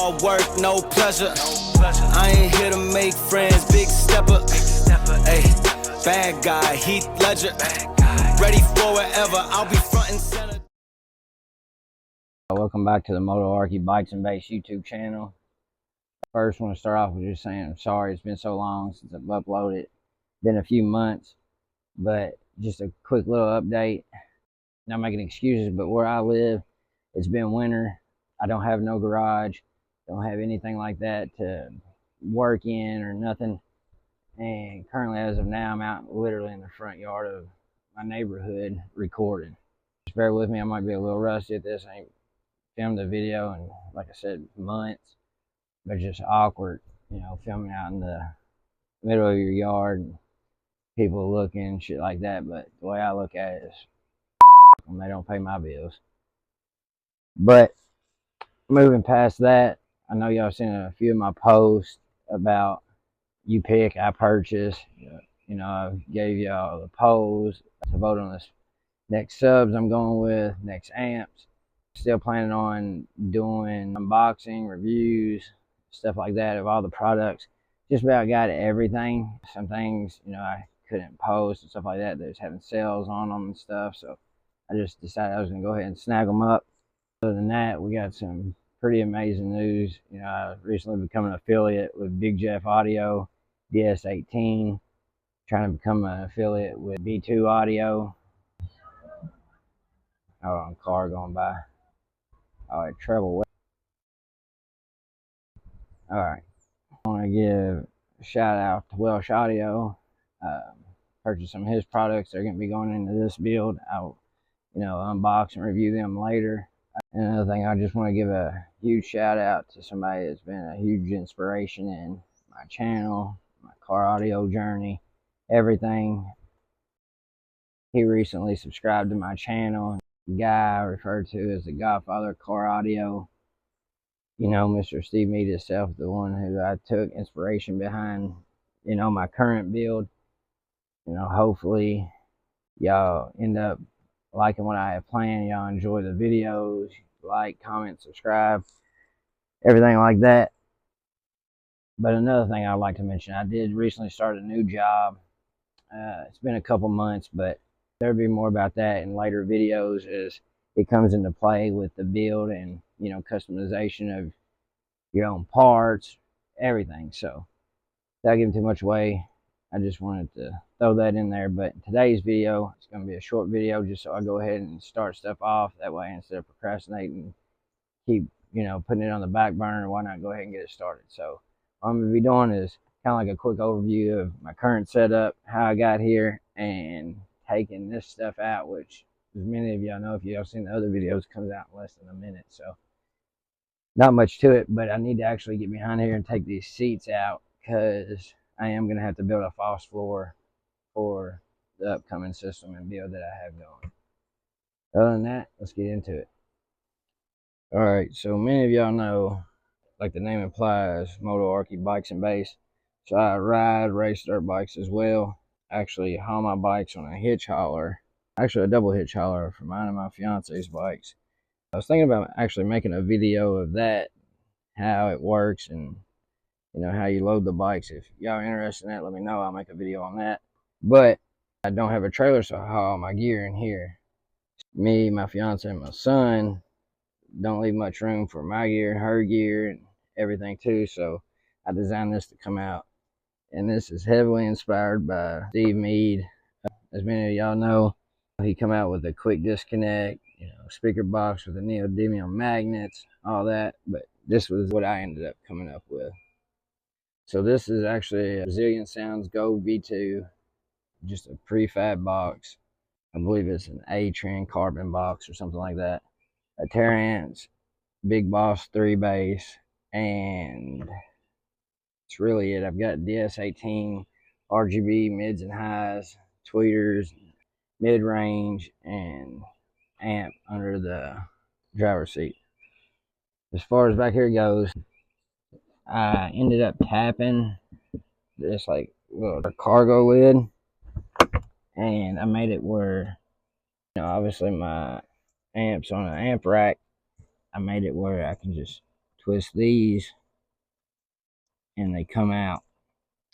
hard work, no pleasure. I ain't here to make friends, big stepper. Hey, bad guy, Heath Ledger. Ready for whatever, I'll be front and center. Welcome back to the Motoarchy Bikes and Bass YouTube channel. First, I want to start off with just saying I'm sorry it's been so long since I've uploaded. Been a few months, but just a quick little update. Not making excuses, but where I live, it's been winter. I don't have no garage, don't have anything like that to work in or nothing. And currently, as of now, I'm out literally in the front yard of my neighborhood recording. Just bear with me, I might be a little rusty at this. I ain't filmed a video in, like I said, months. But it's just awkward, you know, filming out in the middle of your yard and people looking, shit like that. But the way I look at it is, they don't pay my bills. But moving past that, I know y'all seen a few of my posts about you pick, I purchase. You know, I gave y'all the polls to vote on this next subs I'm going with, next amps. Still planning on doing unboxing, reviews, stuff like that of all the products. Just about got everything. Some things, you know, I couldn't post and stuff like that. They're just having sales on them and stuff. So I just decided I was going to go ahead and snag them up. Other than that, we got some pretty amazing news. You know, I recently become an affiliate with BiGGER Audio, DS18. Trying to become an affiliate with B2 Audio. Hold on, car going by. All right, treble. All right, I want to give a shout out to Welsh Audio. Purchased some of his products. They're going to be going into this build. I'll, you know, unbox and review them later. And another thing, I just want to give a huge shout out to somebody that's been a huge inspiration in my channel, my car audio journey, everything. He recently subscribed to my channel. The guy I referred to as the Godfather of car audio. You know, Mr. Steve Mead himself, the one who I took inspiration behind, you know, my current build. You know, hopefully y'all end up liking what I have planned. Y'all enjoy the videos, like, comment, subscribe, everything like that. But another thing I'd like to mention, I did recently start a new job. It's been a couple months, but there'll be more about that in later videos as it comes into play with the build and, you know, customization of your own parts, everything. So without giving too much away, I just wanted to throw that in there. But today's video, it's going to be a short video just so I go ahead and start stuff off. That way, instead of procrastinating, keep, you know, putting it on the back burner, why not go ahead and get it started? So what I'm going to be doing is kind of like a quick overview of my current setup, how I got here, and taking this stuff out, which, as many of y'all know, if y'all seen the other videos, comes out in less than a minute. So not much to it, but I need to actually get behind here and take these seats out because I am going to have to build a false floor for the upcoming system and build that I have going. Other than that, let's get into it. All right, so many of y'all know, like the name implies, Motoarchy Bikes and Bass. So I ride, race dirt bikes as well. Actually haul my bikes on a hitch hauler, actually a double hitch hauler for mine and my fiance's bikes. I was thinking about actually making a video of that, how it works, and you know how you load the bikes. If y'all are interested in that, let me know. I'll make a video on that. But I don't have a trailer, so I haul my gear in here. Me, my fiance, and my son don't leave much room for my gear, her gear, and everything too. So I designed this to come out. And this is heavily inspired by Steve Mead. As many of y'all know, he come out with a quick disconnect, you know, speaker box with the neodymium magnets, all that. But this was what I ended up coming up with. So this is actually a Brazilian Sounds Gold V2, just a prefab box. I believe it's an A-Trend carbon box or something like that. A Terrance Big Boss 3 bass, and that's really it. I've got DS18 RGB mids and highs, tweeters, mid-range, and amp under the driver's seat. As far as back here goes, I ended up tapping this like little cargo lid, and I made it where, you know, obviously my amps on an amp rack, I made it where I can just twist these and they come out.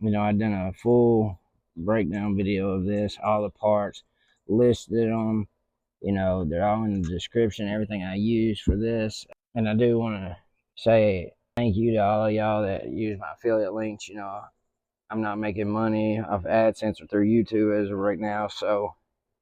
You know, I've done a full breakdown video of this, all the parts, listed them. You know, they're all in the description, everything I use for this. And I do want to say thank you to all of y'all that use my affiliate links. You know, I'm not making money off AdSense or through YouTube as of right now, so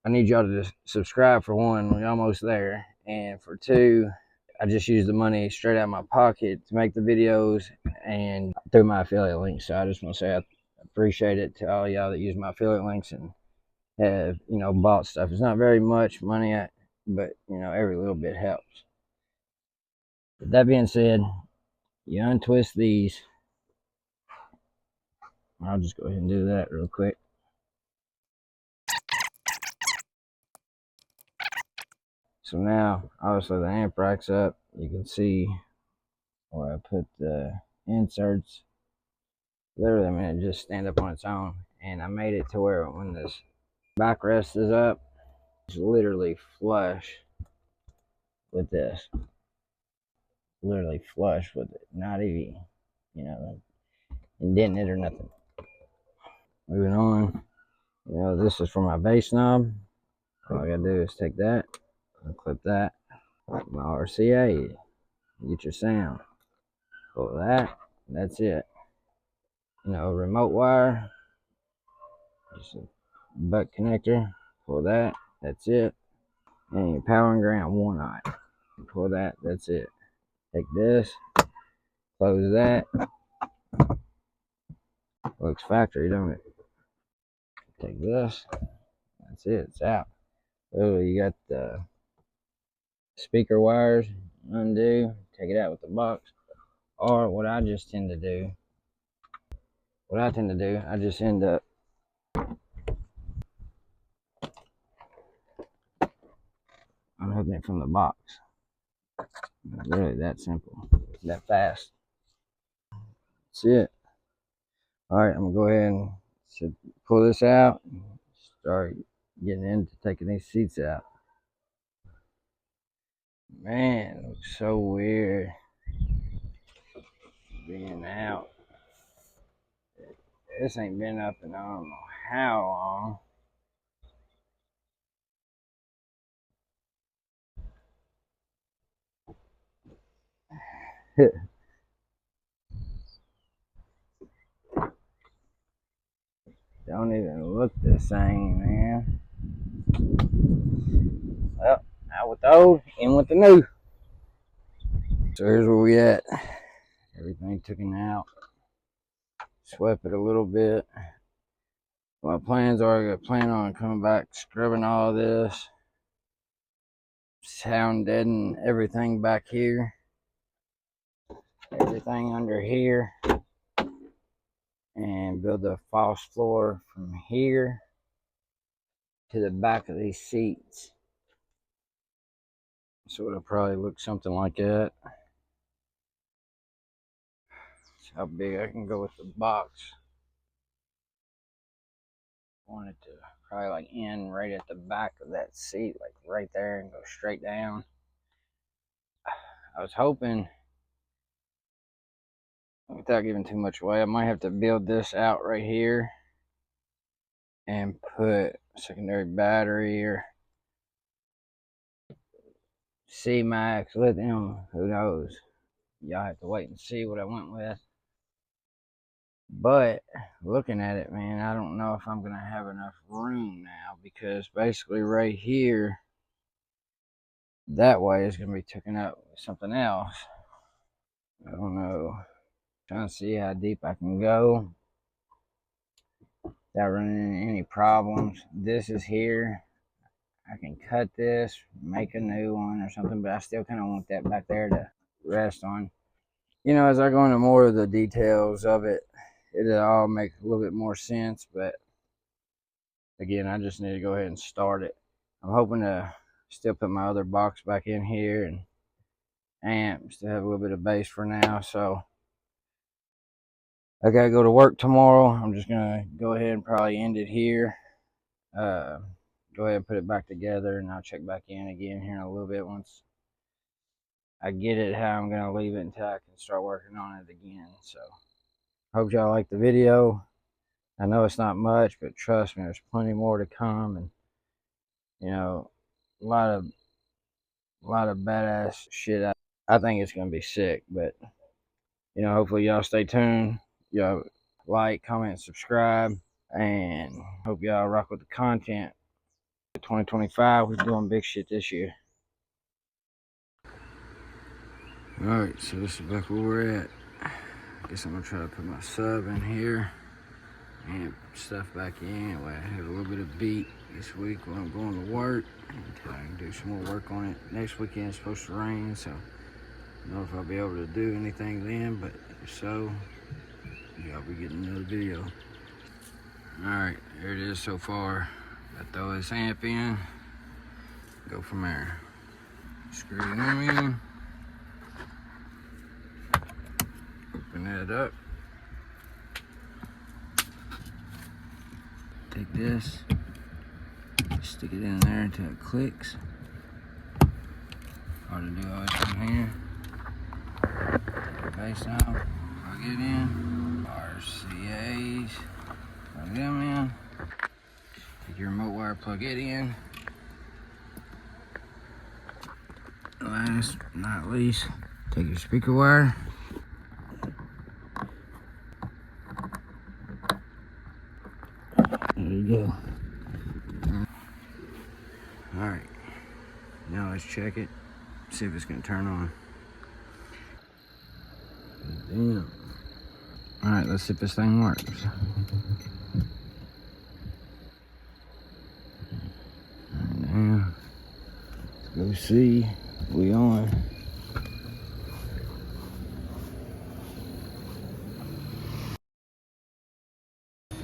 I need y'all to subscribe for one. We're almost there. And for two, I just use the money straight out of my pocket to make the videos and through my affiliate links. So I just want to say I appreciate it to all y'all that use my affiliate links and have, you know, bought stuff. It's not very much money, but, you know, every little bit helps. With that being said, you untwist these. I'll just go ahead and do that real quick. So now, obviously the amp rack's up. You can see where I put the inserts. Literally, I mean, it just stand up on its own. And I made it to where when this backrest is up, it's literally flush with this. Literally flush with it. Not even, you know, indenting it or nothing. Moving on. You know, this is for my bass knob. All I gotta do is take that and clip that. Like my RCA. Get your sound. Pull that. That's it. You know, remote wire. Just a butt connector. Pull that. That's it. And your power and ground 1 aught. Pull that. That's it. Take this. Close that. Looks factory, don't it? Take this. That's it. It's out. Oh, you got the speaker wires. Undo. Take it out with the box. Or what I just tend to do. I just end up unhooking it from the box. It's really that simple. That fast. That's it. Alright, I'm gonna go ahead and pull this out and start getting into taking these seats out. Man, it looks so weird being out. This ain't been up in I don't know how long. Don't even look the same, man. Well, out with the old, in with the new. So here's where we at. Everything taken out. Swept it a little bit. My plans are I plan on coming back, scrubbing all this. Sound deaden everything back here. Everything under here. And build a false floor from here to the back of these seats. So it'll probably look something like that. That's how big I can go with the box. I want it to probably like end right at the back of that seat, like right there, and go straight down. I was hoping, without giving too much away, I might have to build this out right here and put a secondary battery or C-Max, lithium, who knows. Y'all have to wait and see what I went with. But looking at it, man, I don't know if I'm going to have enough room now, because basically right here, that way is going to be taken up with something else. I don't know. Trying to see how deep I can go without running into any problems. This is here. I can cut this, make a new one or something, but I still kind of want that back there to rest on. You know, as I go into more of the details of it, it'll all make a little bit more sense, but again, I just need to go ahead and start it. I'm hoping to still put my other box back in here and amps to have a little bit of bass for now. So I gotta go to work tomorrow. I'm just gonna go ahead and probably end it here. Go ahead and put it back together, and I'll check back in again here in a little bit once I get it how I'm gonna leave it until I can start working on it again. So hope y'all like the video. I know it's not much, but trust me, there's plenty more to come, and you know, a lot of badass shit. I think it's gonna be sick, but you know, hopefully y'all stay tuned. Y'all like, comment, subscribe, and hope y'all rock with the content. 2025, we're doing big shit this year. Alright, so this is back where we're at. I guess I'm gonna try to put my sub in here and stuff back in. I have a little bit of beat this week when I'm going to work until I can do some more work on it. Next weekend it's supposed to rain, so I don't know if I'll be able to do anything then, but if so, y'all be getting another video. Alright, there it is so far. I throw this amp in, go from there. Screw them in, open that up. Take this, stick it in there until it clicks. Hard to do all this from here. Take the bass out, plug it in. RCAs, plug them in. Take your remote wire, plug it in. Last but not least, take your speaker wire. There you go. Alright, now let's check it, see if it's gonna turn on. Damn. Alright, let's see if this thing works. Alright, now, let's go see. We on.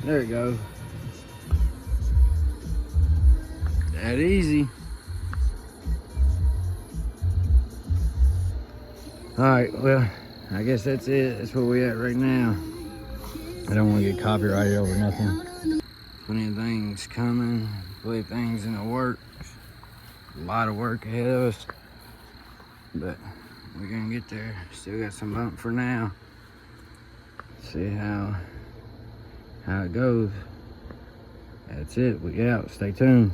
There it goes. That easy. Alright, well, I guess that's it. That's where we at right now. I don't want to get copyrighted over nothing. Plenty of things coming, plenty of things in the works. A lot of work ahead of us, but we're gonna get there. Still got some bump for now. See how it goes. That's it. We out. Stay tuned.